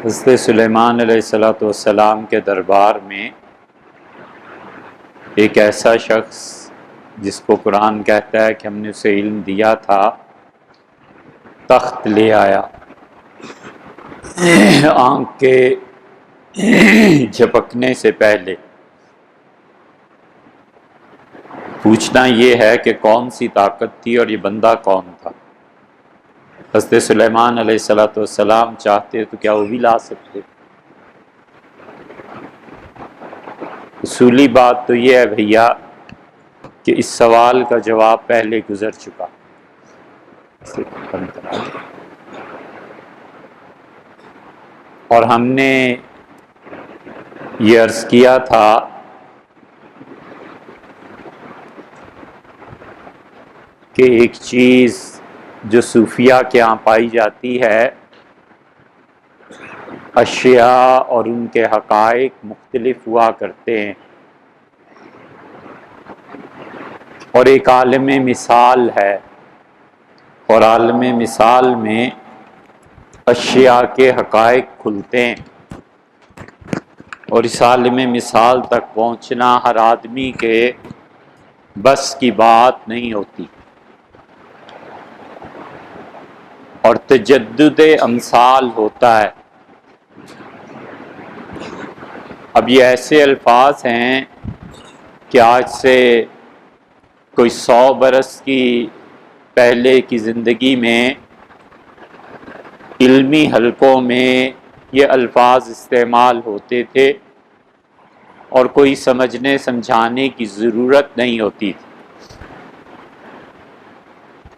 حضرت سلیمان علیہ السلام کے دربار میں ایک ایسا شخص جس کو قرآن کہتا ہے کہ ہم نے اسے علم دیا تھا، تخت لے آیا۔ آنکھ کے جھپکنے سے پہلے پوچھنا یہ ہے کہ کون سی طاقت تھی اور یہ بندہ کون تھا۔ حضرت سلیمان علیہ السلام چاہتے تو کیا وہ بھی لا سکتے؟ اصولی بات تو یہ ہے بھیا کہ اس سوال کا جواب پہلے گزر چکا۔ اور ہم نے یہ عرض کیا تھا کہ ایک چیز جو صوفیہ کے ہاں پائی جاتی ہے، اشیاء اور ان کے حقائق مختلف ہوا کرتے ہیں، اور ایک عالم مثال ہے، اور عالم مثال میں اشیاء کے حقائق کھلتے ہیں، اور اس عالم مثال تک پہنچنا ہر آدمی کے بس کی بات نہیں ہوتی، اور تجدد امثال ہوتا ہے۔ اب یہ ایسے الفاظ ہیں کہ آج سے کوئی 100 برس کی پہلے کی زندگی میں علمی حلقوں میں یہ الفاظ استعمال ہوتے تھے اور کوئی سمجھنے سمجھانے کی ضرورت نہیں ہوتی تھی۔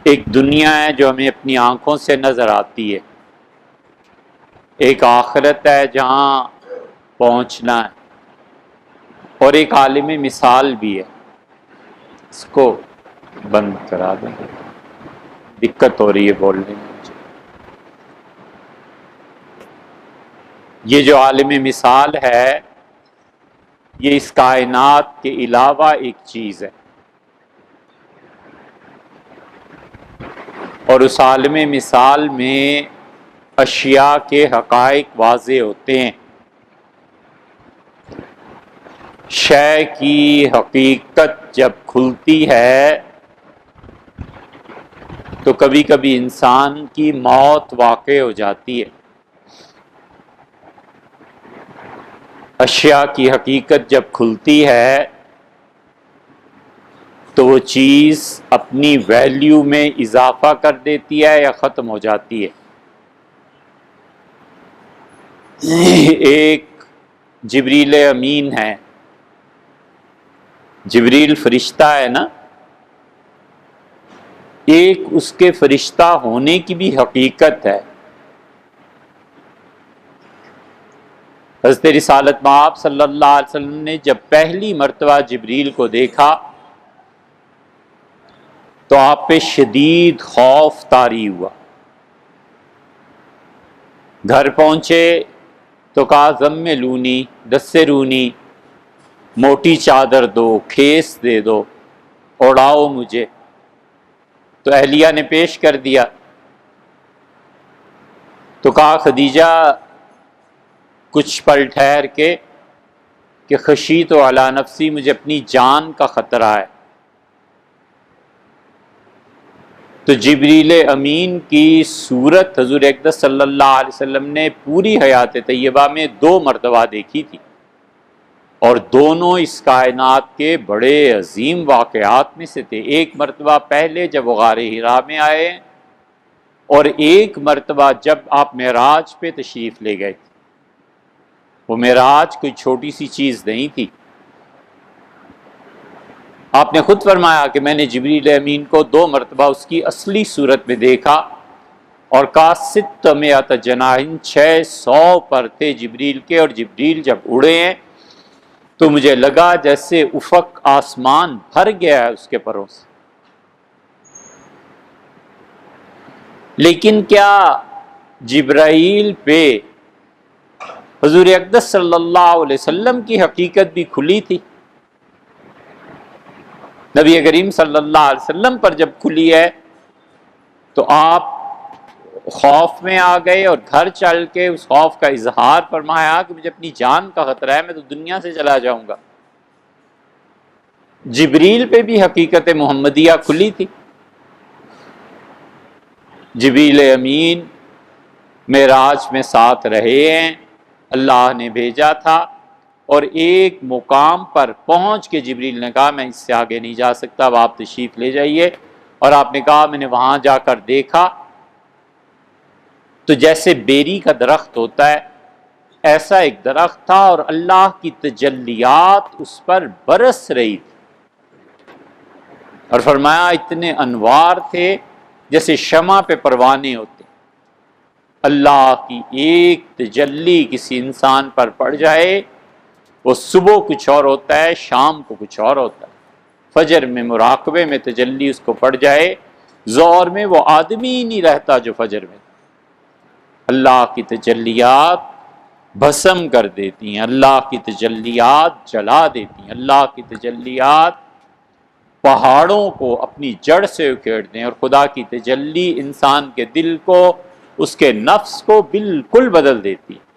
ایک دنیا ہے جو ہمیں اپنی آنکھوں سے نظر آتی ہے، ایک آخرت ہے جہاں پہنچنا ہے، اور ایک عالم مثال بھی ہے۔ اس کو بند کرا دیں، دقت ہو رہی ہے بولنے میں مجھے۔ یہ جو عالم مثال ہے یہ اس کائنات کے علاوہ ایک چیز ہے، اور اس عالم مثال میں اشیاء کے حقائق واضح ہوتے ہیں۔ شے کی حقیقت جب کھلتی ہے تو کبھی کبھی انسان کی موت واقع ہو جاتی ہے۔ اشیاء کی حقیقت جب کھلتی ہے تو وہ چیز اپنی ویلیو میں اضافہ کر دیتی ہے یا ختم ہو جاتی ہے۔ ایک جبریل امین ہے، جبریل فرشتہ ہے نا، ایک اس کے فرشتہ ہونے کی بھی حقیقت ہے۔ حضرت رسالت مآب صلی اللہ علیہ وسلم نے جب پہلی مرتبہ جبریل کو دیکھا تو آپ پہ شدید خوف طاری ہوا۔ گھر پہنچے تو کہا زملونی دثرونی، موٹی چادر دو، کھیس دے دو، اڑاؤ مجھے۔ تو اہلیہ نے پیش کر دیا، تو کہا خدیجہ کچھ پل ٹھہر کے کہ خشیت علی نفسی، مجھے اپنی جان کا خطرہ ہے۔ تو جبریل امین کی صورت حضور اقدس صلی اللہ علیہ وسلم نے پوری حیات طیبہ میں 2 مرتبہ دیکھی تھی، اور دونوں اس کائنات کے بڑے عظیم واقعات میں سے تھے۔ ایک مرتبہ پہلے جب وہ غار حرا میں آئے، اور ایک مرتبہ جب آپ معراج پہ تشریف لے گئے تھے۔ وہ معراج کوئی چھوٹی سی چیز نہیں تھی۔ آپ نے خود فرمایا کہ میں نے جبریل امین کو 2 مرتبہ اس کی اصلی صورت میں دیکھا، اور کہا 600 جناح، 600 پر تھے جبریل کے، اور جبریل جب اڑے ہیں تو مجھے لگا جیسے افق آسمان بھر گیا ہے اس کے پروں سے۔ لیکن کیا جبرائیل پہ حضور اقدس صلی اللہ علیہ وسلم کی حقیقت بھی کھلی تھی؟ نبی کریم صلی اللہ علیہ وسلم پر جب کھلی ہے تو آپ خوف میں آ گئے اور گھر چل کے اس خوف کا اظہار فرمایا کہ مجھے اپنی جان کا خطرہ ہے، میں تو دنیا سے چلا جاؤں گا۔ جبریل پہ بھی حقیقت محمدیہ کھلی تھی۔ جبریل امین معراج میں ساتھ رہے ہیں، اللہ نے بھیجا تھا، اور ایک مقام پر پہنچ کے جبریل نے کہا میں اس سے آگے نہیں جا سکتا، اب آپ تشریف لے جائیے۔ اور آپ نے کہا میں نے وہاں جا کر دیکھا تو جیسے بیری کا درخت ہوتا ہے ایسا ایک درخت تھا، اور اللہ کی تجلیات اس پر برس رہی تھی، اور فرمایا اتنے انوار تھے جیسے شمع پہ پروانے ہوتے۔ اللہ کی ایک تجلی کسی انسان پر پڑ جائے، وہ صبح کچھ اور ہوتا ہے، شام کو کچھ اور ہوتا ہے۔ فجر میں مراقبے میں تجلی اس کو پڑ جائے، ظہر میں وہ آدمی ہی نہیں رہتا جو فجر میں۔ اللہ کی تجلیات بھسم کر دیتی ہیں، اللہ کی تجلیات جلا دیتی ہیں، اللہ کی تجلیات پہاڑوں کو اپنی جڑ سے اکھیڑ دیں، اور خدا کی تجلی انسان کے دل کو، اس کے نفس کو بالکل بدل دیتی ہے۔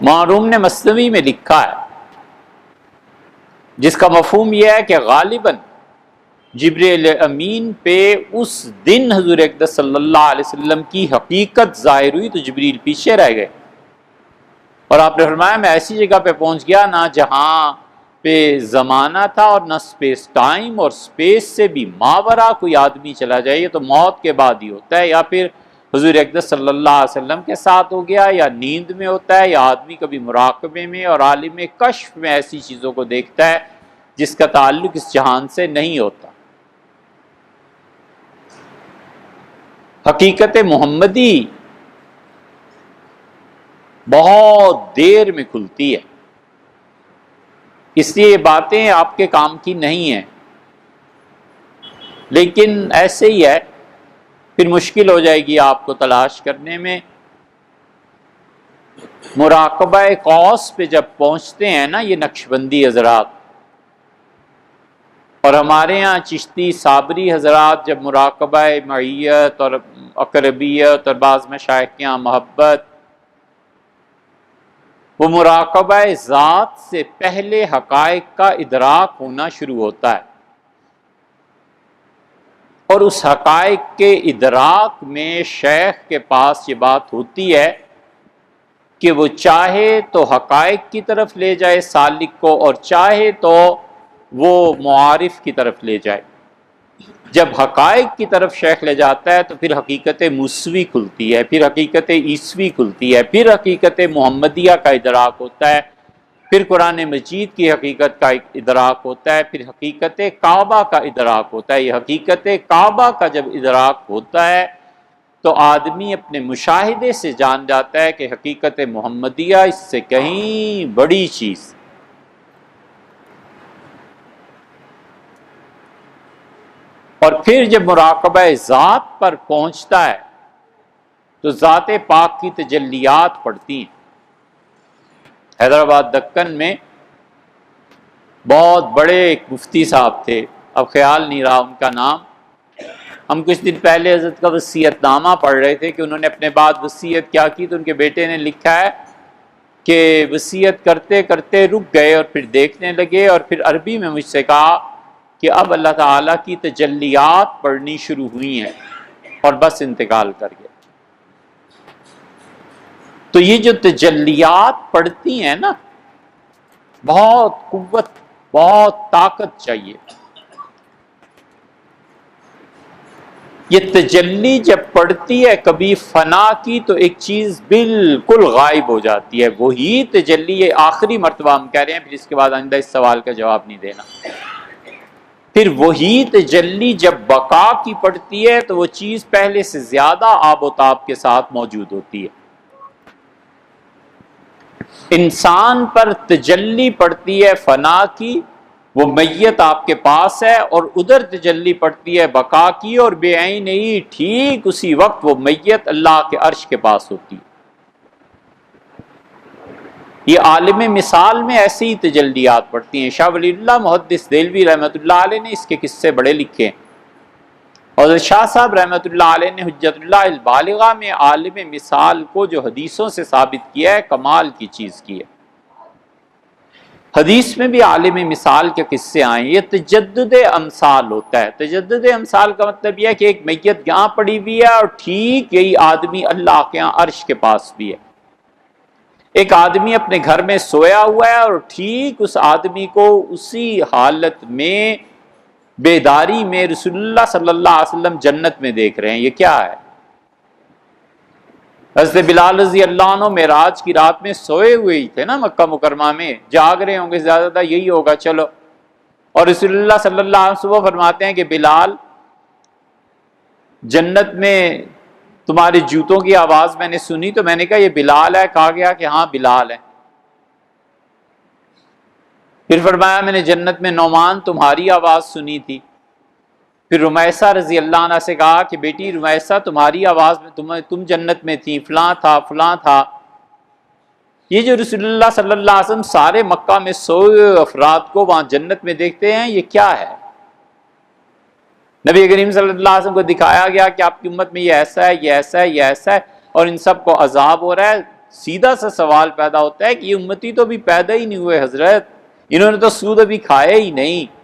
معروم نے مثنوی میں لکھا ہے، جس کا مفہوم یہ ہے کہ غالباً جبریل امین پہ اس دن حضور اقدس صلی اللہ علیہ وسلم کی حقیقت ظاہر ہوئی تو جبریل پیچھے رہ گئے، اور آپ نے فرمایا میں ایسی جگہ پہ پہنچ گیا نہ جہاں پہ زمانہ تھا اور نہ سپیس، ٹائم اور سپیس سے بھی ماورا کوئی آدمی چلا جائے، یہ تو موت کے بعد ہی ہوتا ہے، یا پھر حضور اقدس صلی اللہ علیہ وسلم کے ساتھ ہو گیا، یا نیند میں ہوتا ہے، یا آدمی کبھی مراقبے میں اور عالم کشف میں ایسی چیزوں کو دیکھتا ہے جس کا تعلق اس جہان سے نہیں ہوتا۔ حقیقت محمدی بہت دیر میں کھلتی ہے، اس لیے یہ باتیں آپ کے کام کی نہیں ہیں، لیکن ایسے ہی ہے، پھر مشکل ہو جائے گی آپ کو تلاش کرنے میں۔ مراقبہ قوس پہ جب پہنچتے ہیں نا یہ نقشبندی حضرات، اور ہمارے ہاں چشتی صابری حضرات جب مراقبہ معیت اور اقربیت اور بعض مشائخ کے یہاں محبت، وہ مراقبہ ذات سے پہلے حقائق کا ادراک ہونا شروع ہوتا ہے، اور اس حقائق کے ادراک میں شیخ کے پاس یہ بات ہوتی ہے کہ وہ چاہے تو حقائق کی طرف لے جائے سالک کو، اور چاہے تو وہ معارف کی طرف لے جائے۔ جب حقائق کی طرف شیخ لے جاتا ہے تو پھر حقیقت موسوی کھلتی ہے، پھر حقیقت عیسوی کھلتی ہے، پھر حقیقت محمدیہ کا ادراک ہوتا ہے، پھر قرآن مجید کی حقیقت کا ادراک ہوتا ہے، پھر حقیقت کعبہ کا ادراک ہوتا ہے۔ یہ حقیقت کعبہ کا جب ادراک ہوتا ہے تو آدمی اپنے مشاہدے سے جان جاتا ہے کہ حقیقت محمدیہ اس سے کہیں بڑی چیز۔ اور پھر جب مراقبہ ذات پر پہنچتا ہے تو ذات پاک کی تجلیات پڑتی ہیں۔ حیدرآباد دکن میں بہت بڑے ایک مفتی صاحب تھے، اب خیال نہیں رہا ان کا نام، ہم کچھ دن پہلے حضرت کا وصیت نامہ پڑھ رہے تھے کہ انہوں نے اپنے بعد وصیت کیا کی، تو ان کے بیٹے نے لکھا ہے کہ وصیت کرتے کرتے رک گئے اور پھر دیکھنے لگے، اور پھر عربی میں مجھ سے کہا کہ اب اللہ تعالیٰ کی تجلیات پڑھنی شروع ہوئی ہیں، اور بس انتقال کر گئے۔ تو یہ جو تجلیات پڑھتی ہیں نا، بہت قوت، بہت طاقت چاہیے۔ یہ تجلی جب پڑتی ہے کبھی فنا کی تو ایک چیز بالکل غائب ہو جاتی ہے، وہی تجلی، یہ آخری مرتبہ ہم کہہ رہے ہیں، پھر اس کے بعد آئندہ اس سوال کا جواب نہیں دینا۔ پھر وہی تجلی جب بقا کی پڑتی ہے تو وہ چیز پہلے سے زیادہ آب و تاب کے ساتھ موجود ہوتی ہے۔ انسان پر تجلی پڑتی ہے فنا کی، وہ میت آپ کے پاس ہے، اور ادھر تجلی پڑتی ہے بقا کی، اور بے عین ہی ٹھیک اسی وقت وہ میت اللہ کے عرش کے پاس ہوتی ہے۔ یہ عالم مثال میں ایسی ہی تجلیات پڑتی ہیں۔ شاہ ولی اللہ محدث دہلوی رحمۃ اللہ علیہ نے اس کے قصے بڑے لکھے ہیں۔ اور شاہ صاحب رحمۃ اللہ علیہ نے حجت اللہ البالغہ میں عالم مثال کو جو حدیثوں سے ثابت کیا ہے، کمال کی چیز کی ہے۔ حدیث میں بھی عالم مثال کے قصے آئے ہیں۔ یہ تجدد امثال ہوتا ہے۔ تجدد امثال کا مطلب یہ ہے کہ ایک میت یہاں پڑی ہوئی ہے اور ٹھیک یہی آدمی اللہ کے یہاں عرش کے پاس بھی ہے۔ ایک آدمی اپنے گھر میں سویا ہوا ہے اور ٹھیک اس آدمی کو اسی حالت میں بیداری میں رسول اللہ صلی اللہ علیہ وسلم جنت میں دیکھ رہے ہیں۔ یہ کیا ہے؟ حضرت بلال رضی اللہ عنہ معراج کی رات میں سوئے ہوئے ہی تھے نا مکہ مکرمہ میں، جاگ رہے ہوں گے، زیادہ تر یہی ہوگا چلو۔ اور رسول اللہ صلی اللہ علیہ وسلم فرماتے ہیں کہ بلال، جنت میں تمہارے جوتوں کی آواز میں نے سنی تو میں نے کہا یہ بلال ہے، کہا گیا کہ ہاں بلال ہے۔ پھر فرمایا میں نے جنت میں نعمان تمہاری آواز سنی تھی۔ پھر رمیسہ رضی اللہ عنہ سے کہا کہ بیٹی رمیسہ تمہاری آواز میں تم جنت میں تھی، فلاں تھا فلاں تھا۔ یہ جو رسول اللہ صلی اللہ علیہ وسلم سارے مکہ میں سوئے افراد کو وہاں جنت میں دیکھتے ہیں، یہ کیا ہے؟ نبی کریم صلی اللہ علیہ وسلم کو دکھایا گیا کہ آپ کی امت میں یہ ایسا ہے، یہ ایسا ہے، یہ ایسا ہے، اور ان سب کو عذاب ہو رہا ہے۔ سیدھا سا سوال پیدا ہوتا ہے کہ یہ امتی تو بھی پیدا ہی نہیں ہوئے حضرت، انہوں نے تو سود ابھی کھایا ہی نہیں،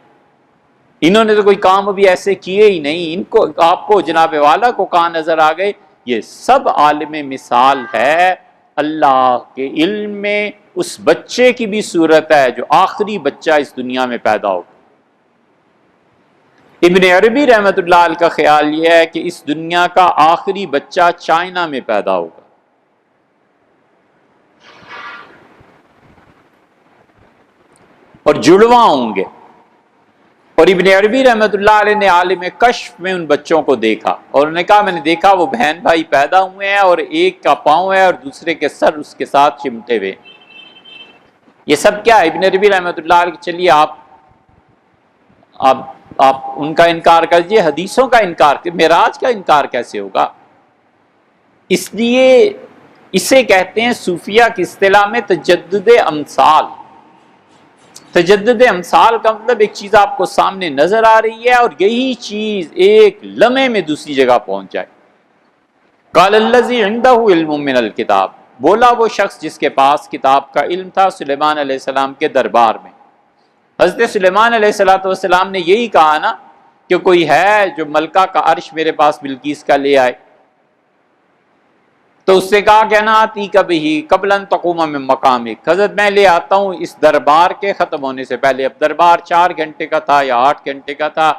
انہوں نے تو کوئی کام ابھی ایسے کیے ہی نہیں، ان کو آپ کو جناب والا کو کہاں نظر آ گئے؟ یہ سب عالم مثال ہے۔ اللہ کے علم میں اس بچے کی بھی صورت ہے جو آخری بچہ اس دنیا میں پیدا ہو۔ ابن عربی رحمۃ اللہ علیہ کا خیال یہ ہے کہ اس دنیا کا آخری بچہ چائنا میں پیدا ہوگا۔ اور جڑواں ہوں گے۔ اور ابن عربی رحمۃ اللہ علیہ نے عالم کشف میں ان بچوں کو دیکھا اور انہوں نے کہا میں نے دیکھا وہ بہن بھائی پیدا ہوئے ہیں اور ایک کا پاؤں ہے اور دوسرے کے سر اس کے ساتھ چمٹے ہوئے۔ یہ سب کیا ہے؟ ابن عربی رحمۃ اللہ علیہ چلیے آپ ان کا انکار کر دیجیے، حدیثوں کا انکار، معراج کا انکار کیسے ہوگا؟ اس لیے اسے کہتے ہیں صوفیہ کی اصطلاح میں تجدد امثال۔ تجدد امثال کا مطلب ایک چیز آپ کو سامنے نظر آ رہی ہے اور یہی چیز ایک لمحے میں دوسری جگہ پہنچ جائے۔ قال الذی عنده علم من الکتاب، بولا وہ شخص جس کے پاس کتاب کا علم تھا سلیمان علیہ السلام کے دربار میں۔ حضرت سلیمان علیہ السلام نے یہی کہا نا کہ کوئی ہے جو ملکہ کا عرش میرے پاس بلقیس کا لے آئے، تو اس سے کہا کہ انا آتیک بہ قبل ان تقوم من مقامک، حضرت میں لے آتا ہوں اس دربار کے ختم ہونے سے پہلے۔ اب دربار 4 گھنٹے کا تھا یا 8 گھنٹے کا تھا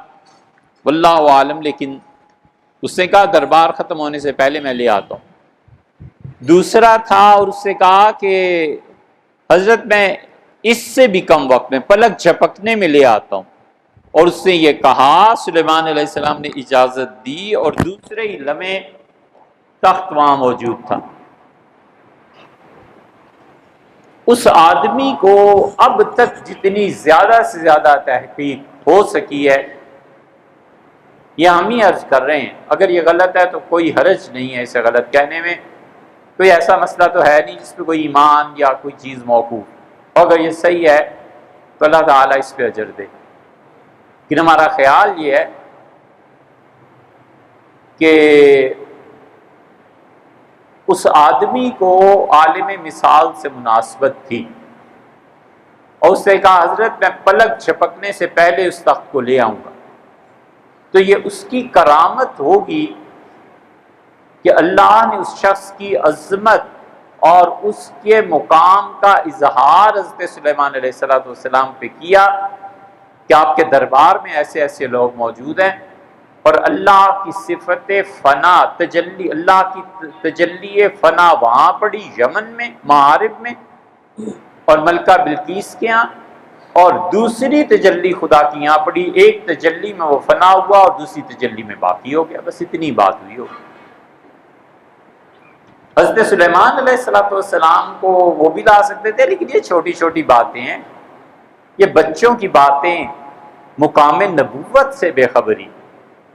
واللہ عالم، لیکن اس نے کہا دربار ختم ہونے سے پہلے میں لے آتا ہوں۔ دوسرا تھا اور اس سے کہا کہ حضرت میں اس سے بھی کم وقت میں پلک جھپکنے میں لے آتا ہوں، اور اس نے یہ کہا، سلیمان علیہ السلام نے اجازت دی اور دوسرے ہی لمحے تخت وہاں موجود تھا۔ اس آدمی کو اب تک جتنی زیادہ سے زیادہ تحقیق ہو سکی ہے یہ ہم ہی عرض کر رہے ہیں، اگر یہ غلط ہے تو کوئی حرج نہیں ہے اسے غلط کہنے میں، کوئی ایسا مسئلہ تو ہے نہیں جس پہ کوئی ایمان یا کوئی چیز موقوف، اگر یہ صحیح ہے تو اللہ تعالیٰ اس پہ اجر دے۔ لیکن ہمارا خیال یہ ہے کہ اس آدمی کو عالم مثال سے مناسبت تھی اور اس نے کہا حضرت میں پلک جھپکنے سے پہلے اس تخت کو لے آؤں گا، تو یہ اس کی کرامت ہوگی کہ اللہ نے اس شخص کی عظمت اور اس کے مقام کا اظہار حضرت سلیمان علیہ السلام پہ کیا کہ آپ کے دربار میں ایسے ایسے لوگ موجود ہیں، اور اللہ کی صفت فنا تجلی، اللہ کی تجلی فنا وہاں پڑی یمن میں معارب میں اور ملکہ بلقیس کے ہاں، اور دوسری تجلی خدا کی یہاں پڑی، ایک تجلی میں وہ فنا ہوا اور دوسری تجلی میں باقی ہو گیا، بس اتنی بات ہوئی ہوگی۔ حضرت سلیمان علیہ السلام کو وہ بھی لا سکتے تھے، لیکن یہ چھوٹی چھوٹی باتیں ہیں، یہ بچوں کی باتیں، مقام نبوت سے بے خبری۔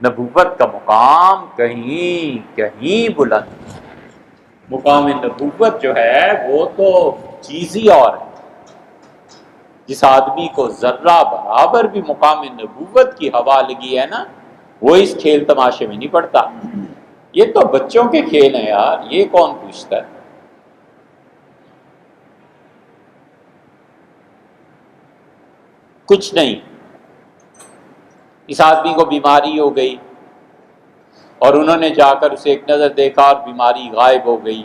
نبوت کا مقام کہیں کہیں بلند، مقام نبوت جو ہے وہ تو چیز ہی اور ہے۔ جس آدمی کو ذرہ برابر بھی مقام نبوت کی ہوا لگی ہے نا، وہ اس کھیل تماشے میں نہیں پڑتا. یہ تو بچوں کے کھیل ہیں یار، یہ کون پوچھتا ہے؟ کچھ نہیں. اس آدمی کو بیماری ہو گئی اور انہوں نے جا کر اسے ایک نظر دیکھا اور بیماری غائب ہو گئی.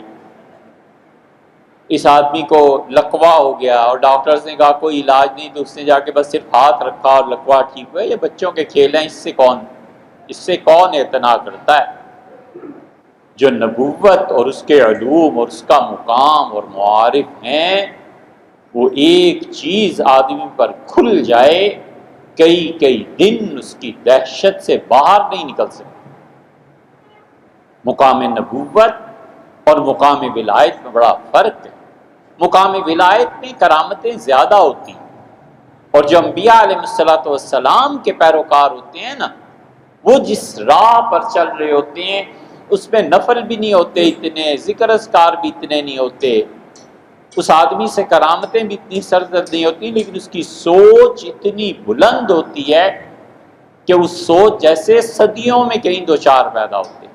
اس آدمی کو لقوا ہو گیا اور ڈاکٹرز نے کہا کوئی علاج نہیں، تو اس نے جا کے بس صرف ہاتھ رکھا اور لقوا ٹھیک ہوا. یہ بچوں کے کھیل ہیں، اس سے کون اعتنا کرتا ہے؟ جو نبوت اور اس کے علوم اور اس کا مقام اور معارف ہیں، وہ ایک چیز آدمی پر کھل جائے کئی کئی دن اس کی دہشت سے باہر نہیں نکل سکتے. مقام نبوت اور مقام ولایت میں بڑا فرق ہے. مقام ولایت میں کرامتیں زیادہ ہوتی ہیں، اور جو انبیاء علیہ الصلوۃ والسلام کے پیروکار ہوتے ہیں نا، وہ جس راہ پر چل رہے ہوتے ہیں اس میں نفل بھی نہیں ہوتے اتنے، ذکر اذکار بھی اتنے نہیں ہوتے، اس آدمی سے کرامتیں بھی اتنی سرزد نہیں ہوتی، لیکن اس کی سوچ اتنی بلند ہوتی ہے کہ اس سوچ جیسے صدیوں میں کہیں دو چار پیدا ہوتے.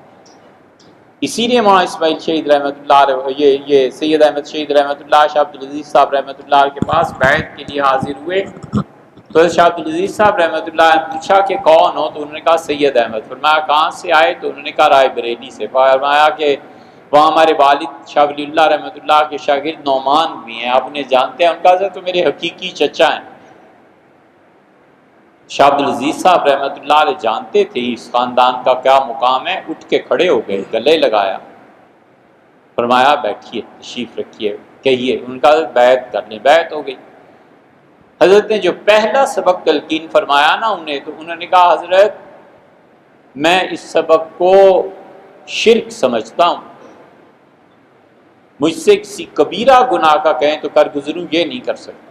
اسی لیے مولانا اسماعیل شہید رحمۃ اللہ علیہ، یہ سید احمد شہید رحمۃ اللہ، شاہ عبدالعزیز صاحب رحمۃ اللہ کے پاس بیعت کے لیے حاضر ہوئے. تو شاہ عبدالعزیز صاحب رحمۃ اللہ نے پوچھا کہ کون ہو؟ تو انہوں نے کہا سید احمد. فرمایا کہاں سے آئے؟ تو انہوں نے کہا رائے بریلی سے. فرمایا کہ وہاں ہمارے والد شاہ ولی اللہ رحمۃ اللہ کے شاگرد نعمان بھی ہیں، آپ انہیں جانتے ہیں؟ ان کا تو میرے حقیقی چچا ہیں. شاہ عبدالعزیز صاحب رحمۃ اللہ علیہ جانتے تھے اس خاندان کا کیا مقام ہے، اٹھ کے کھڑے ہو گئے، گلے لگایا، فرمایا بیٹھیے، تشریف رکھیے، کہیے. ان کا بیعت کر لیں. بیعت ہو گئی. حضرت نے جو پہلا سبق تلقین فرمایا نا انہیں، تو انہوں نے کہا حضرت میں اس سبق کو شرک سمجھتا ہوں، مجھ سے کسی کبیرہ گناہ کا کہیں تو کر گزروں، یہ نہیں کر سکتا.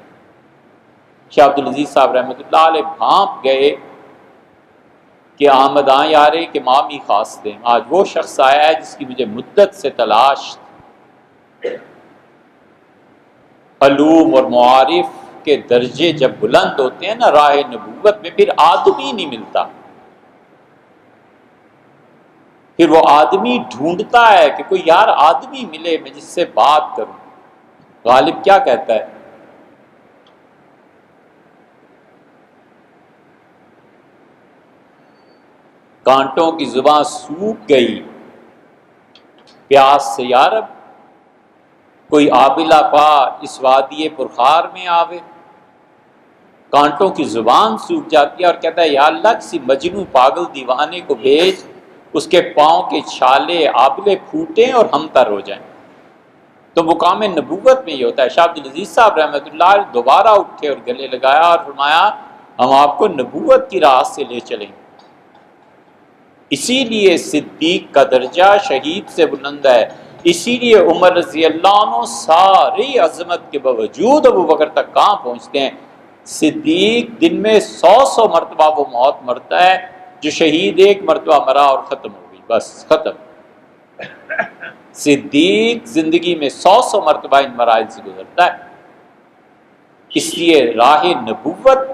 شاہ عبدالعزیز صاحب رحمۃ اللہ علیہ بھانپ گئے کہ آمد آئیں یارے کہ مامی خاص دیں. آج وہ شخص آیا ہے جس کی مجھے مدت سے تلاش. علوم اور معارف کے درجے جب بلند ہوتے ہیں نا راہ نبوت میں، پھر آدمی نہیں ملتا، پھر وہ آدمی ڈھونڈتا ہے کہ کوئی یار آدمی ملے میں جس سے بات کروں. غالب کیا کہتا ہے؟ کانٹوں کی زباں سوکھ گئی پیاس سے یارب، کوئی آبلہ پا اس وادی پرخار میں آوے. کانٹوں کی زبان سوکھ جاتی ہے اور کہتا ہے یا اللہ کسی مجنوں پاگل دیوانے کو بھیج، اس کے پاؤں کے چھالے آبلے پھوٹیں اور ہم تر ہو جائیں. تو مقام نبوت میں یہ ہوتا ہے. شاہ عبدالعزیز صاحب رحمۃ اللہ علیہ دوبارہ اٹھے اور گلے لگایا اور فرمایا ہم آپ کو نبوت کی راہ سے لے چلیں. اسی لیے صدیق کا درجہ شہید سے بلند ہے. اسی لیے عمر رضی اللہ عنہ ساری عظمت کے باوجود ابو بکر تک کہاں پہنچتے ہیں. صدیق دن میں 100 مرتبہ وہ موت مرتا ہے جو شہید ایک مرتبہ مرا اور ختم ہو گئی، بس ختم. صدیق زندگی میں 100 مرتبہ ان مراحل سے گزرتا ہے. اس لیے راہ نبوت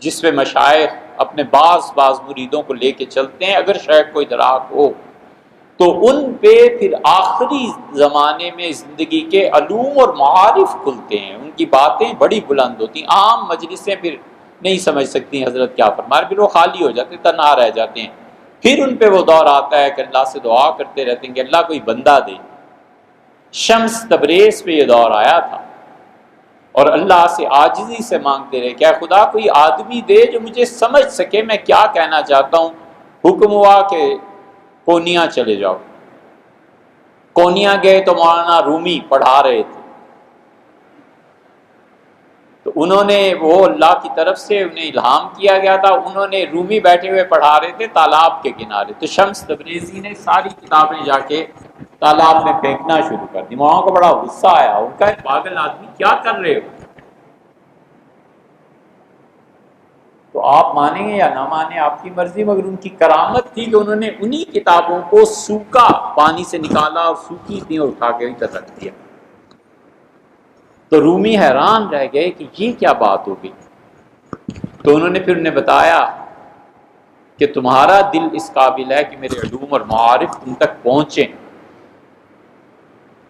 جس میں مشائخ اپنے بعض مریدوں کو لے کے چلتے ہیں، اگر شیخ کوئی دراک ہو تو ان پہ پھر آخری زمانے میں زندگی کے علوم اور معارف کھلتے ہیں، ان کی باتیں بڑی بلند ہوتی ہیں. عام مجلسیں پھر نہیں سمجھ سکتی حضرت کیا فرما رہے، پھر وہ خالی ہو جاتے ہیں، تنہا رہ جاتے ہیں. پھر ان پہ وہ دور آتا ہے کہ اللہ سے دعا کرتے رہتے ہیں کہ اللہ کوئی بندہ دے. شمس تبریز پہ یہ دور آیا تھا اور اللہ سے عاجزی سے مانگتے رہے کہ خدا کوئی آدمی دے جو مجھے سمجھ سکے میں کیا کہنا چاہتا ہوں. حکم ہوا کہ کونیا چلے جاؤ. کونیا گئے تو مولانا رومی پڑھا رہے تھے، تو انہوں نے وہ اللہ کی طرف سے انہیں الہام کیا گیا تھا، انہوں نے رومی بیٹھے ہوئے پڑھا رہے تھے تالاب کے کنارے. تو شمس تبریزی نے ساری کتابیں جا کے تالاب میں پھینکنا شروع کر دی. وہاں کو بڑا غصہ آیا، ان کا پاگل آدمی کیا کر رہے ہو؟ تو آپ مانیں گے یا نہ مانیں آپ کی مرضی، مگر ان کی کرامت تھی کہ انہوں نے انہی کتابوں کو سوکھا پانی سے نکالا اور سوکھی تھی اور اٹھا کے ادھر رکھ دیا. تو رومی حیران رہ گئے کہ یہ کیا بات ہو گئی. تو انہوں نے پھر انہیں بتایا کہ تمہارا دل اس قابل ہے کہ میرے علوم اور معارف تم تک پہنچیں.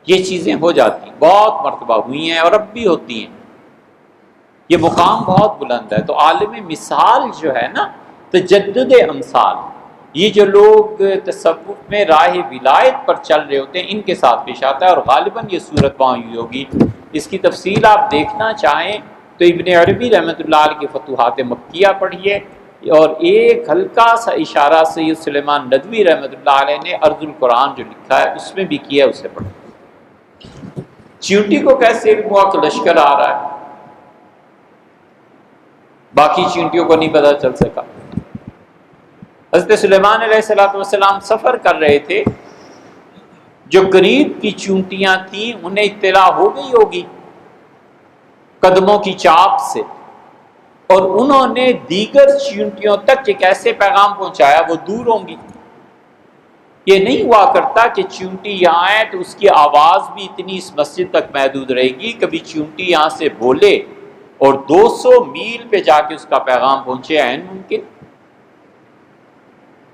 یہ چیزیں ہو جاتی ہیں، بہت مرتبہ ہوئی ہیں اور اب بھی ہوتی ہیں. یہ مقام بہت بلند ہے. تو عالم مثال جو ہے نا، تجدد امثال، یہ جو لوگ تصوف میں راہ ولایت پر چل رہے ہوتے ہیں ان کے ساتھ پیش آتا ہے، اور غالباً یہ صورت وہاں ہوئی ہوگی. اس کی تفصیل آپ دیکھنا چاہیں تو ابن عربی رحمۃ اللہ علیہ کی فتوحات مکیہ پڑھیے، اور ایک ہلکا سا اشارہ سید سلیمان ندوی رحمۃ اللہ علیہ نے ارض القرآن جو لکھا ہے اس میں بھی کیا ہے، اسے پڑھیں. چیونٹی کو کیسے علم ہوا کہ لشکر آ رہا ہے، باقی چیونٹیوں کو نہیں پتہ چل سکا. حضرت سلیمان علیہ الصلوۃ والسلام سفر کر رہے تھے، جو قریب کی چونٹیاں تھیں انہیں اطلاع ہو گئی ہوگی قدموں کی چاپ سے، اور انہوں نے دیگر چونٹیوں تک ایک ایسے پیغام پہنچایا وہ دور ہوں گی. یہ نہیں ہوا کرتا کہ چونٹی یہاں ہے تو اس کی آواز بھی اتنی اس مسجد تک محدود رہے گی. کبھی چونٹی یہاں سے بولے اور 200 میل پہ جا کے اس کا پیغام پہنچے، عین ممکن.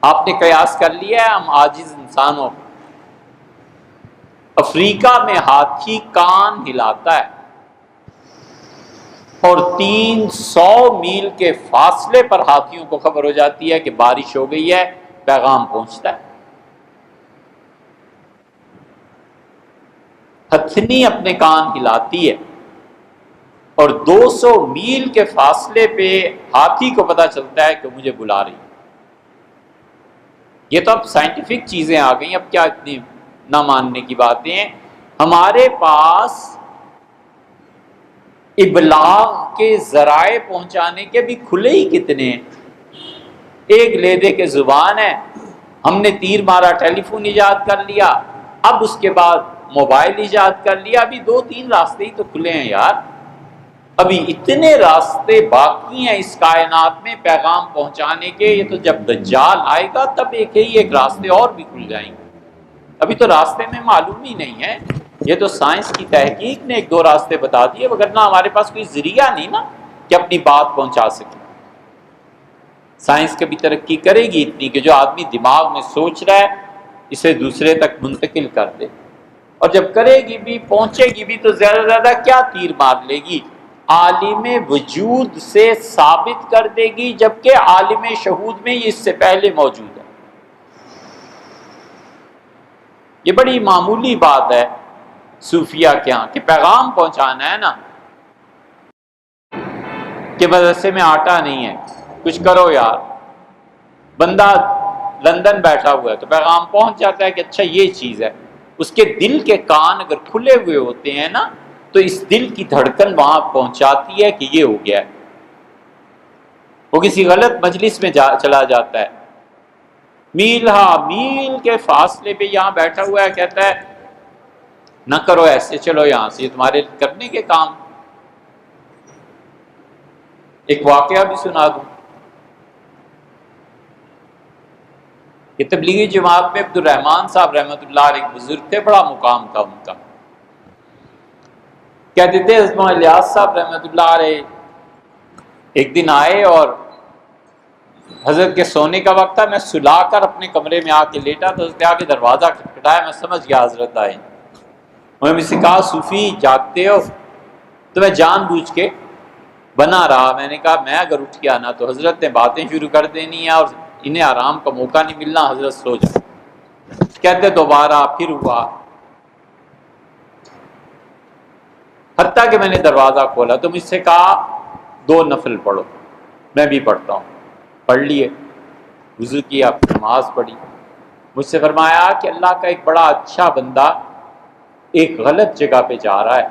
آپ نے قیاس کر لیا ہے ہم عاجز انسانوں، افریقہ میں ہاتھی کان ہلاتا ہے اور 300 میل کے فاصلے پر ہاتھیوں کو خبر ہو جاتی ہے کہ بارش ہو گئی ہے، پیغام پہنچتا ہے. ہتھنی اپنے کان ہلاتی ہے اور 200 میل کے فاصلے پہ ہاتھی کو پتہ چلتا ہے کہ مجھے بلا رہی. یہ تو اب سائنٹیفک چیزیں آ گئیں، اب کیا اتنی نہ ماننے کی باتیں ہیں. ہمارے پاس ابلاغ کے ذرائع پہنچانے کے بھی کھلے ہی کتنے ہیں. ایک لیدے کے زبان ہے، ہم نے تیر مارا، ٹیلی فون ایجاد کر لیا، اب اس کے بعد موبائل ایجاد کر لیا. ابھی 2-3 راستے ہی تو کھلے ہیں یار. ابھی اتنے راستے باقی ہیں اس کائنات میں پیغام پہنچانے کے. یہ تو جب دجال آئے گا تب ایک راستے اور بھی کھل جائیں گے. ابھی تو راستے میں معلوم ہی نہیں ہے. یہ تو سائنس کی تحقیق نے 1-2 راستے بتا دیے، وگرنہ ہمارے پاس کوئی ذریعہ نہیں نا کہ اپنی بات پہنچا سکے. سائنس کبھی ترقی کرے گی اتنی کہ جو آدمی دماغ میں سوچ رہا ہے اسے دوسرے تک منتقل کر دے، اور جب کرے گی بھی پہنچے گی بھی تو زیادہ سے زیادہ کیا تیر مار لے گی، عالم وجود سے ثابت کر دے گی، جبکہ عالم شہود میں یہ اس سے پہلے موجود ہے. یہ بڑی معمولی بات ہے صوفیہ کے ہاں کہ پیغام پہنچانا ہے نا، کہ مدرسے میں آٹا نہیں ہے کچھ کرو یار. بندہ لندن بیٹھا ہوا ہے تو پیغام پہنچ جاتا ہے کہ اچھا یہ چیز ہے. اس کے دل کے کان اگر کھلے ہوئے ہوتے ہیں نا تو اس دل کی دھڑکن وہاں پہنچاتی ہے کہ یہ ہو گیا ہے. وہ کسی غلط مجلس میں چلا جاتا ہے، میل کے فاصلے پہ یہاں بیٹھا ہوا ہے، کہتا ہے نہ کرو ایسے، چلو یہاں سے، یہ تمہارے کرنے کے کام. ایک واقعہ بھی سنا دوں کہ تبلیغی جماعت میں عبد الرحمن صاحب رحمۃ اللہ علیہ بزرگ تھے، بڑا مقام تھا ان کا. کہتے تھے حضرت الیاس صاحب رحمۃ اللہ علیہ ایک دن آئے اور حضرت کے سونے کا وقت تھا، میں سلا کر اپنے کمرے میں آ کے لیٹا تو حضرت آ کے دروازہ کھٹکھٹایا، میں سمجھ گیا حضرت آئے. انہوں نے مجھ سے کہا صوفی جاگتے ہو؟ تو میں جان بوجھ کے بنا رہا. میں نے کہا میں اگر اٹھ گیا نا تو حضرت نے باتیں شروع کر دینی ہیں اور انہیں آرام کا موقع نہیں ملنا، حضرت سو جائے. کہتے دوبارہ پھر ہوا، حتیٰ کہ میں نے دروازہ کھولا تو مجھ سے کہا 2 نفل پڑھو. میں بھی پڑھتا ہوں. پڑھ لیے، وضو کیا، نماز پڑھی. مجھ سے فرمایا کہ اللہ کا ایک بڑا اچھا بندہ ایک غلط جگہ پہ جا رہا ہے،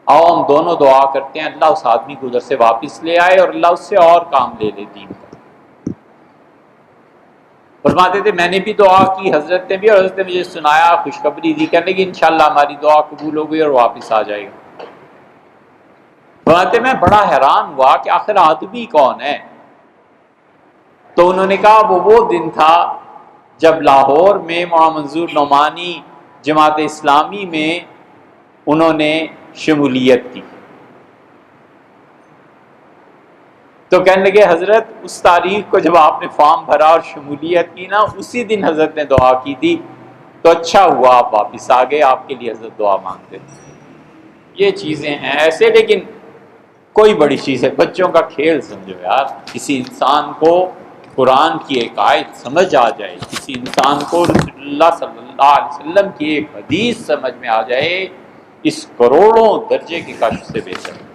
آؤ ہم دونوں دعا کرتے ہیں اللہ اس آدمی کو ادھر سے واپس لے آئے اور اللہ اس سے اور کام لے لے دین کا. فرماتے تھے میں نے بھی دعا کی، حضرت نے بھی، اور حضرت نے مجھے سنایا، خوشخبری دی، کہنے لگی انشاءاللہ ہماری دعا قبول ہو گئی اور واپس آ جائے گا. فرماتے میں بڑا حیران ہوا کہ آخر آدمی کون ہے. تو انہوں نے کہا وہ دن تھا جب لاہور میں مولانا منظور نعمانی جماعت اسلامی میں انہوں نے شمولیت کی. تو کہنے لگے حضرت اس تاریخ کو جب آپ نے فارم بھرا اور شمولیت کی نا، اسی دن حضرت نے دعا کی تھی، تو اچھا ہوا آپ واپس آ گئے، آپ کے لیے حضرت دعا مانگتے تھے۔ یہ چیزیں ہیں ایسے، لیکن کوئی بڑی چیز ہے، بچوں کا کھیل سمجھو یار۔ کسی انسان کو قرآن کی ایک آیت سمجھ آ جائے، کسی انسان کو رسول اللہ صلی اللہ علیہ وسلم کی ایک حدیث سمجھ میں آ جائے، اس کروڑوں درجے کی کشف سے بہتر ہے۔